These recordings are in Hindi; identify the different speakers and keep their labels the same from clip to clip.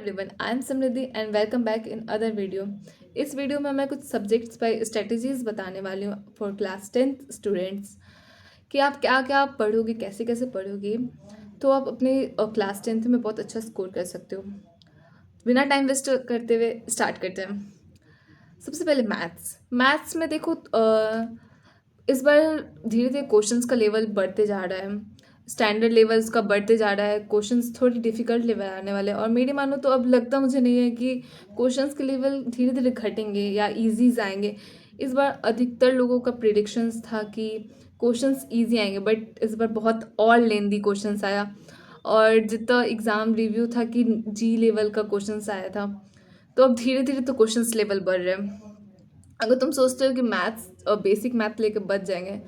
Speaker 1: Everyone, I am Samriddhi and welcome back in other video. इस वीडियो में मैं कुछ सब्जेक्ट्स पर स्ट्रेटजीज बताने वाली हूँ फॉर क्लास 10th स्टूडेंट्स कि आप क्या क्या पढ़ोगे, कैसे कैसे पढ़ोगे तो आप अपने क्लास 10th में बहुत अच्छा स्कोर कर सकते हो। बिना टाइम वेस्ट करते हुए स्टार्ट करते हैं। सबसे पहले मैथ्स। मैथ्स में देखो, इस बार धीरे धीरे क्वेश्चंस का लेवल बढ़ते जा रहा है, स्टैंडर्ड लेवल्स का बढ़ते जा रहा है, क्वेश्चंस थोड़ी डिफिकल्ट लेवल आने वाले हैं। और मेरी मानो तो अब लगता मुझे नहीं है कि क्वेश्चंस के लेवल धीरे धीरे घटेंगे या इजीज आएंगे। इस बार अधिकतर लोगों का प्रिडिक्शंस था कि क्वेश्चंस इजी आएंगे, बट इस बार बहुत और लेंदी क्वेश्चंस आया। और जितना एग्ज़ाम रिव्यू था कि जी लेवल का क्वेश्चंस आया था, तो अब धीरे धीरे तो क्वेश्चंस लेवल बढ़ रहे हैं। अगर तुम सोचते हो कि मैथ्स बेसिक मैथ लेके बच जाएंगे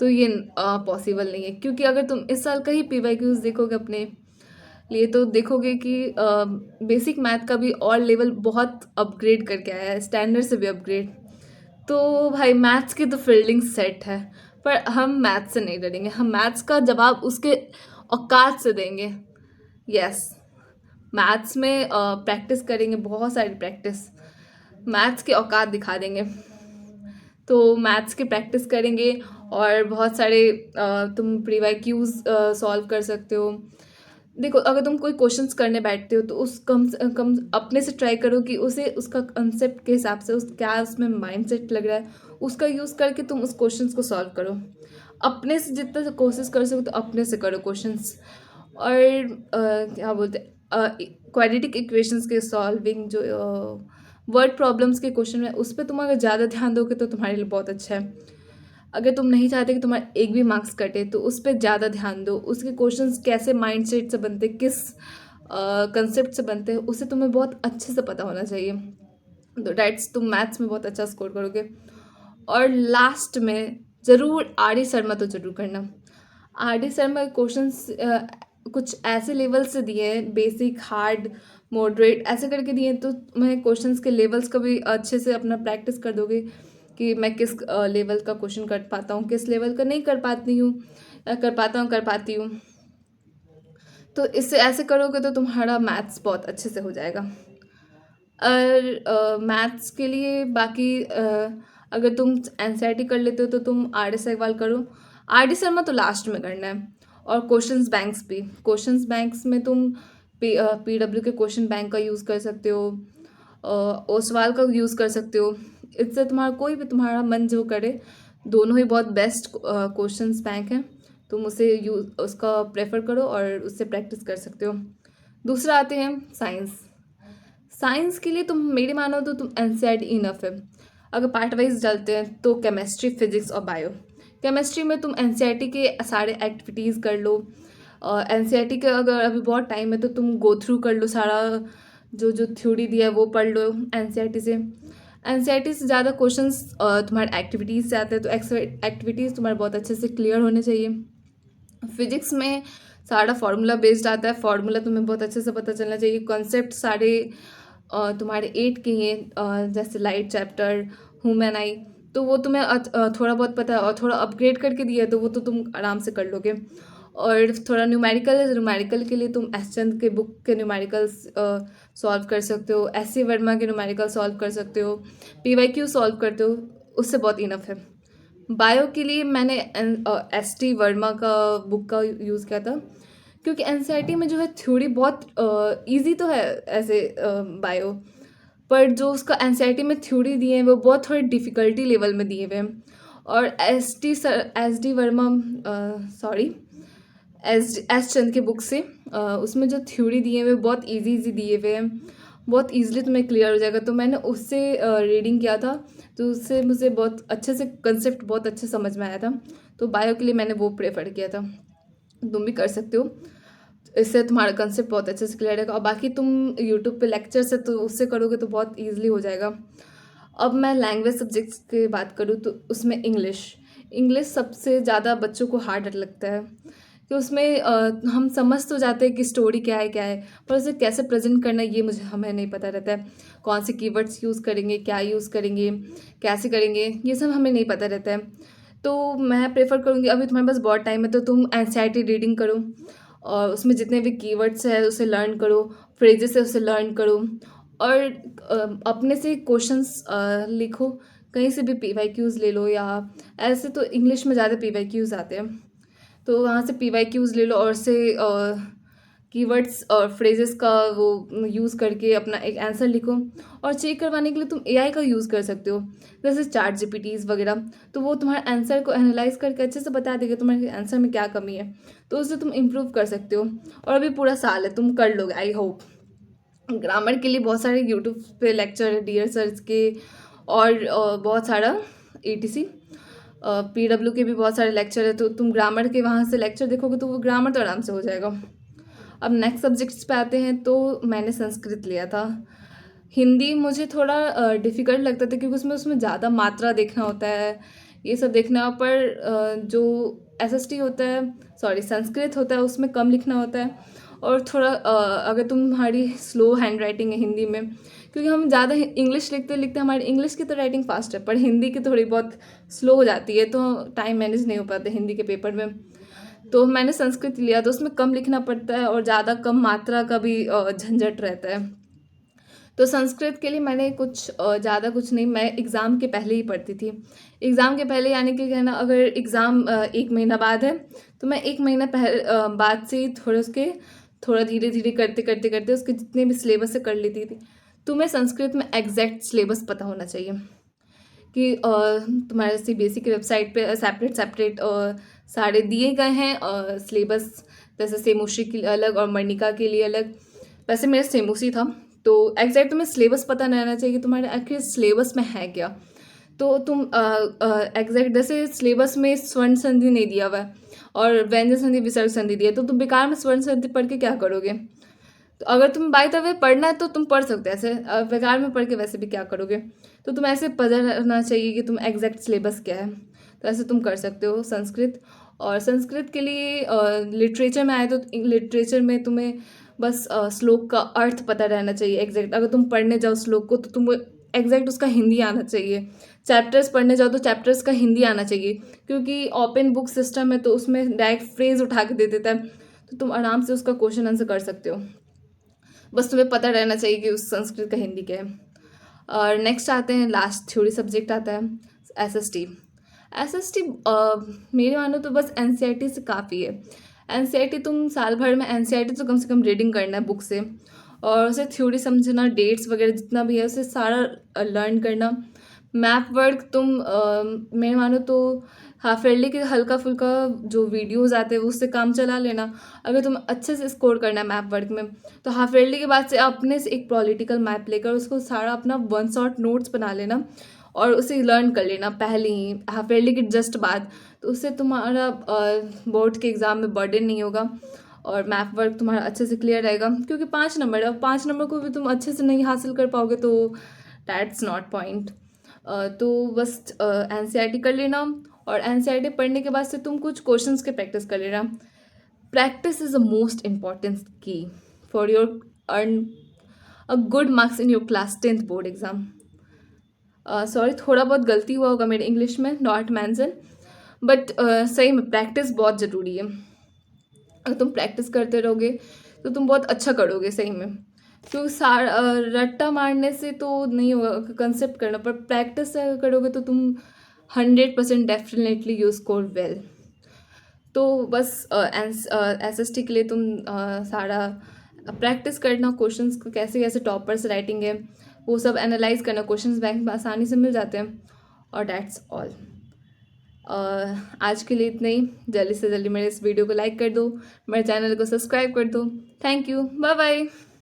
Speaker 1: तो ये पॉसिबल नहीं है, क्योंकि अगर तुम इस साल का ही पीवाईक्यूज देखोगे अपने लिए तो देखोगे कि बेसिक मैथ का भी और लेवल बहुत अपग्रेड करके आया है, स्टैंडर्ड से भी अपग्रेड। तो भाई मैथ्स की तो फील्डिंग सेट है, पर हम मैथ्स से नहीं डरेंगे, हम मैथ्स का जवाब उसके औकात से देंगे। यस, मैथ्स में प्रैक्टिस करेंगे, बहुत सारी प्रैक्टिस, मैथ्स के औकात दिखा देंगे। तो मैथ्स की प्रैक्टिस करेंगे और बहुत सारे तुम प्रीवाईक्यूज सॉल्व कर सकते हो। देखो, अगर तुम कोई क्वेश्चंस करने बैठते हो तो उस कम से कम अपने से ट्राई करो कि उसे उसका कंसेप्ट के हिसाब से उस क्या उसमें माइंडसेट लग रहा है उसका यूज़ करके तुम उस क्वेश्चंस को सॉल्व करो। अपने से जितना कोशिश कर सको तो अपने से करो क्वेश्चंस। और क्या बोलते हैं, क्वाड्रेटिक इक्वेशंस के सॉल्विंग, जो वर्ड प्रॉब्लम्स के क्वेश्चन है उस पर तुम अगर ज़्यादा ध्यान दोगे तो तुम्हारे लिए बहुत अच्छा है। अगर तुम नहीं चाहते कि तुम्हारा एक भी मार्क्स कटे तो उस पर ज़्यादा ध्यान दो, उसके क्वेश्चंस कैसे माइंडसेट से बनते, किस कंसेप्ट से बनते हैं, उसे तुम्हें बहुत अच्छे से पता होना चाहिए। तो डैट्स तुम मैथ्स में बहुत अच्छा स्कोर करोगे। और लास्ट में ज़रूर आर डी शर्मा तो ज़रूर करना। आर डी शर्मा के क्वेश्चंस कुछ ऐसे लेवल से दिए हैं, बेसिक, हार्ड, मॉडरेट ऐसे करके दिए हैं, तो मैं क्वेश्चंस के लेवल्स का भी अच्छे से अपना प्रैक्टिस कर दोगे कि मैं किस लेवल का क्वेश्चन कर पाता हूँ, किस लेवल का नहीं कर पाती हूँ, या कर पाती हूँ। तो इससे ऐसे करोगे तो तुम्हारा मैथ्स बहुत अच्छे से हो जाएगा। और मैथ्स के लिए बाकी अगर तुम एनसीईआरटी कर लेते हो तो तुम आर डी सहगवाल करो। आर डी शर्मा तो लास्ट में करना है। और क्वेश्चंस बैंक्स भी, क्वेश्चंस बैंक्स में तुम पीडब्ल्यू के क्वेश्चन बैंक का यूज़ कर सकते हो, ओसवाल का यूज़ कर सकते हो। इससे तुम्हारा कोई भी तुम्हारा मन जो करे, दोनों ही बहुत बेस्ट क्वेश्चंस बैंक हैं। तुम उसे यूज उसका प्रेफर करो और उससे प्रैक्टिस कर सकते हो। दूसरा आते हैं साइंस। साइंस के लिए तुम मेरी मानो तो तुम एनसीईआरटी इनफ है। अगर पार्ट वाइज चलते हैं तो केमिस्ट्री, फिजिक्स और बायो। केमिस्ट्री में तुम एनसीईआरटी के सारे एक्टिविटीज़ कर लो। एनसीईआरटी के अगर अभी बहुत टाइम है तो तुम गो थ्रू कर लो, सारा जो जो थ्योरी दिया है वो पढ़ लो एनसीईआरटी से। एनसीईआरटी से ज़्यादा क्वेश्चंस तुम्हारे एक्टिविटीज़ से आते हैं, तो एक्टिविटीज़ तुम्हारे बहुत अच्छे से क्लियर होने चाहिए। फिजिक्स में सारा फार्मूला बेस्ड आता है, फार्मूला तुम्हें बहुत अच्छे से पता चलना चाहिए। कॉन्सेप्ट सारे तुम्हारे 8 के हैं, जैसे लाइट चैप्टर, ह्यूमन आई, तो वो तुम्हें थोड़ा बहुत पता है और थोड़ा अपग्रेड करके दिया है तो वो तो तुम आराम से कर लोगे। और थोड़ा न्यूमेरिकल है, न्यूमेरिकल के लिए तुम एस चंद के बुक के न्यूमेरिकल्स सॉल्व कर सकते हो, एस सी वर्मा के न्यूमेरिकल सॉल्व कर सकते हो, पीवाईक्यू सॉल्व करते हो, उससे बहुत इनफ है। बायो के लिए मैंने एस टी वर्मा का बुक का यूज़ किया था, क्योंकि एनसीईआरटी में जो है थ्योरी बहुत इजी तो है ऐसे बायो, पर जो उसका एनसीईआरटी में थ्योरी दिए हैं वो बहुत थोड़े डिफ़िकल्टी लेवल में दिए हुए हैं। और S D Verma, sorry, S Chand के बुक से उसमें जो थ्योरी दिए हुए बहुत इजी दिए हुए हैं, बहुत इजीली तुम्हें क्लियर हो जाएगा। तो मैंने उससे रीडिंग किया था, तो उससे मुझे बहुत अच्छे से कंसेप्ट बहुत अच्छे समझ में आया था। तो बायो के लिए मैंने वो प्रेफर किया था, तुम भी कर सकते हो, इससे तुम्हारा कंसेप्ट बहुत अच्छे से क्लियर रहेगा। और बाकी तुम यूट्यूब पे लेक्चर से तो उससे करोगे तो बहुत ईजिली हो जाएगा। अब मैं लैंग्वेज सब्जेक्ट्स की बात करूँ तो उसमें इंग्लिश, इंग्लिश सबसे ज़्यादा बच्चों को हार्ड लगता है, कि उसमें हम समझ तो जाते हैं कि स्टोरी क्या है, पर उसे कैसे प्रेजेंट करना है ये हमें नहीं पता रहता है। कौन से कीवर्ड्स यूज़ करेंगे, क्या यूज़ करेंगे, कैसे करेंगे, ये सब हमें नहीं पता रहता है। तो मैं प्रेफर करूँगी, अभी तुम्हारे पास बहुत टाइम है तो तुम एनसीईआरटी रीडिंग करो और उसमें जितने भी कीवर्ड्स है उसे लर्न करो, फ्रेजेस है उसे लर्न करो, और अपने से क्वेश्चंस लिखो। कहीं से भी PYQs ले लो, या ऐसे तो इंग्लिश में ज़्यादा PYQs आते हैं, तो वहाँ से PYQs ले लो और से कीवर्ड्स और फ्रेजेस का वो यूज़ करके अपना एक आंसर लिखो। और चेक करवाने के लिए तुम AI का यूज़ कर सकते हो, जैसे चैट GPTs वगैरह। तो वो तुम्हारे आंसर को एनालाइज करके अच्छे से बता देगा तुम्हारे आंसर में क्या कमी है, तो उससे तुम इम्प्रूव कर सकते हो। और अभी पूरा साल है, तुम कर लोगे, आई होप। ग्रामर के लिए बहुत सारे यूट्यूब पे लेक्चर है, डियर सर्च के, और बहुत सारा ETC PW के भी बहुत सारे लेक्चर है, तो तुम ग्रामर के वहाँ से लेक्चर देखोगे तो वो ग्रामर तो आराम से हो जाएगा। अब नेक्स्ट सब्जेक्ट्स पे आते हैं, तो मैंने संस्कृत लिया था। हिंदी मुझे थोड़ा डिफ़िकल्ट लगता था, क्योंकि उसमें ज़्यादा मात्रा देखना होता है, ये सब देखना। पर जो SST होता है, सॉरी संस्कृत होता है, उसमें कम लिखना होता है। और थोड़ा अगर तुम्हारी स्लो हैंड राइटिंग है हिंदी में, क्योंकि हम ज़्यादा इंग्लिश लिखते लिखते हमारी इंग्लिश की तो राइटिंग फास्ट है, पर हिंदी की थोड़ी बहुत स्लो हो जाती है, तो टाइम मैनेज नहीं हो पाता हिंदी के पेपर में। तो मैंने संस्कृत लिया, तो उसमें कम लिखना पड़ता है और ज़्यादा कम मात्रा का भी झंझट रहता है। तो संस्कृत के लिए मैंने कुछ ज़्यादा कुछ नहीं, मैं एग्ज़ाम के पहले ही पढ़ती थी। एग्ज़ाम के पहले यानी कि कहना, अगर एग्ज़ाम 1 महीना बाद है, तो मैं 1 महीना बाद से ही थोड़ा धीरे धीरे करते करते करते उसके जितने भी सिलेबस है कर लेती थी। तुम्हें संस्कृत में एग्जैक्ट सिलेबस पता होना चाहिए कि तुम्हारे CBSE की वेबसाइट पे सेपरेट सेपरेट सारे दिए गए हैं सिलेबस, जैसे सेमोशी के लिए अलग और मर्निका के लिए अलग। वैसे मेरा सेमोसी था, तो एग्जैक्ट तुम्हें सिलेबस पता नहीं रहना चाहिए कि तुम्हारे आखिर सिलेबस में है क्या। तो तुम एग्जैक्ट, जैसे सिलेबस में स्वर्ण संधि नहीं दिया हुआ है और व्यंजन संधि विसर्ग संधि दिया है, तो तुम बेकार में स्वर्ण संधि पढ़ के क्या करोगे। तो अगर तुम बाय द वे पढ़ना है तो तुम पढ़ सकते हो, ऐसे बेकार में पढ़ के वैसे भी क्या करोगे। तो तुम ऐसे पता रहना चाहिए कि तुम एग्जैक्ट सिलेबस क्या है, तो ऐसे तुम कर सकते हो संस्कृत। और संस्कृत के लिए लिटरेचर में आए तो लिटरेचर में तुम्हें बस श्लोक का अर्थ पता रहना चाहिए एग्जैक्ट। अगर तुम पढ़ने जाओ श्लोक को, तो तुम एग्जैक्ट उसका हिंदी आना चाहिए। चैप्टर्स पढ़ने जाओ तो चैप्टर्स का हिंदी आना चाहिए, क्योंकि ओपन बुक सिस्टम है, तो उसमें डायरेक्ट फ्रेज उठा के दे देता है, तो तुम आराम से उसका क्वेश्चन आंसर कर सकते हो। बस तुम्हें पता रहना चाहिए कि उस संस्कृत का हिंदी क्या है। और नेक्स्ट आते हैं, लास्ट थ्योरी सब्जेक्ट आता है SST। SST मेरे मानो तो बस NCERT से काफ़ी है। NCERT तुम साल भर में NCERT तो कम से कम रीडिंग करना है बुक से, और उसे थ्योरी समझना, डेट्स वगैरह जितना भी है उसे सारा लर्न करना। मैप वर्क तुम मेरे मानो तो हाफ ईयरली के हल्का फुल्का जो वीडियोस आते हैं उससे काम चला लेना। अगर तुम अच्छे से स्कोर करना है मैप वर्क में, तो हाफ ईयरली के बाद से अपने से एक पॉलिटिकल मैप लेकर उसको सारा अपना वन शॉट नोट्स बना लेना और उसे लर्न कर लेना पहले ही हाफ ईयरली के जस्ट बाद। तो उससे तुम्हारा बोर्ड के एग्ज़ाम में बर्डन नहीं होगा और मैप वर्क तुम्हारा अच्छे से क्लियर रहेगा, क्योंकि 5 नंबर है, 5 नंबर को भी तुम अच्छे से नहीं हासिल कर पाओगे तो दैट्स नॉट पॉइंट। तो बस NCERT कर लेना, और NCERT पढ़ने के बाद से तुम कुछ क्वेश्चंस के प्रैक्टिस कर लेना। Practice is the most important key for your earn a good marks in your class 10th board exam. Sorry, थोड़ा बहुत गलती हुआ होगा मेरे इंग्लिश में, नॉट मेंशन, बट सही में प्रैक्टिस बहुत ज़रूरी है। अगर तुम प्रैक्टिस करते रहोगे तो तुम बहुत अच्छा करोगे सही में। तो रट्टा मारने से तो नहीं होगा, कंसेप्ट करना, पर प्रैक्टिस करोगे तो तुम 100% डेफिनेटली यू स्कोर वेल। तो बस SST के लिए तुम सारा प्रैक्टिस करना, क्वेश्चंस को कैसे कैसे टॉपर्स राइटिंग है वो सब एनालाइज करना, क्वेश्चंस बैंक में आसानी से मिल जाते हैं, और दैट्स ऑल। आज के लिए इतना ही। जल्दी से जल्दी मेरे इस वीडियो को लाइक कर दो, मेरे चैनल को सब्सक्राइब कर दो। Thank you, bye bye.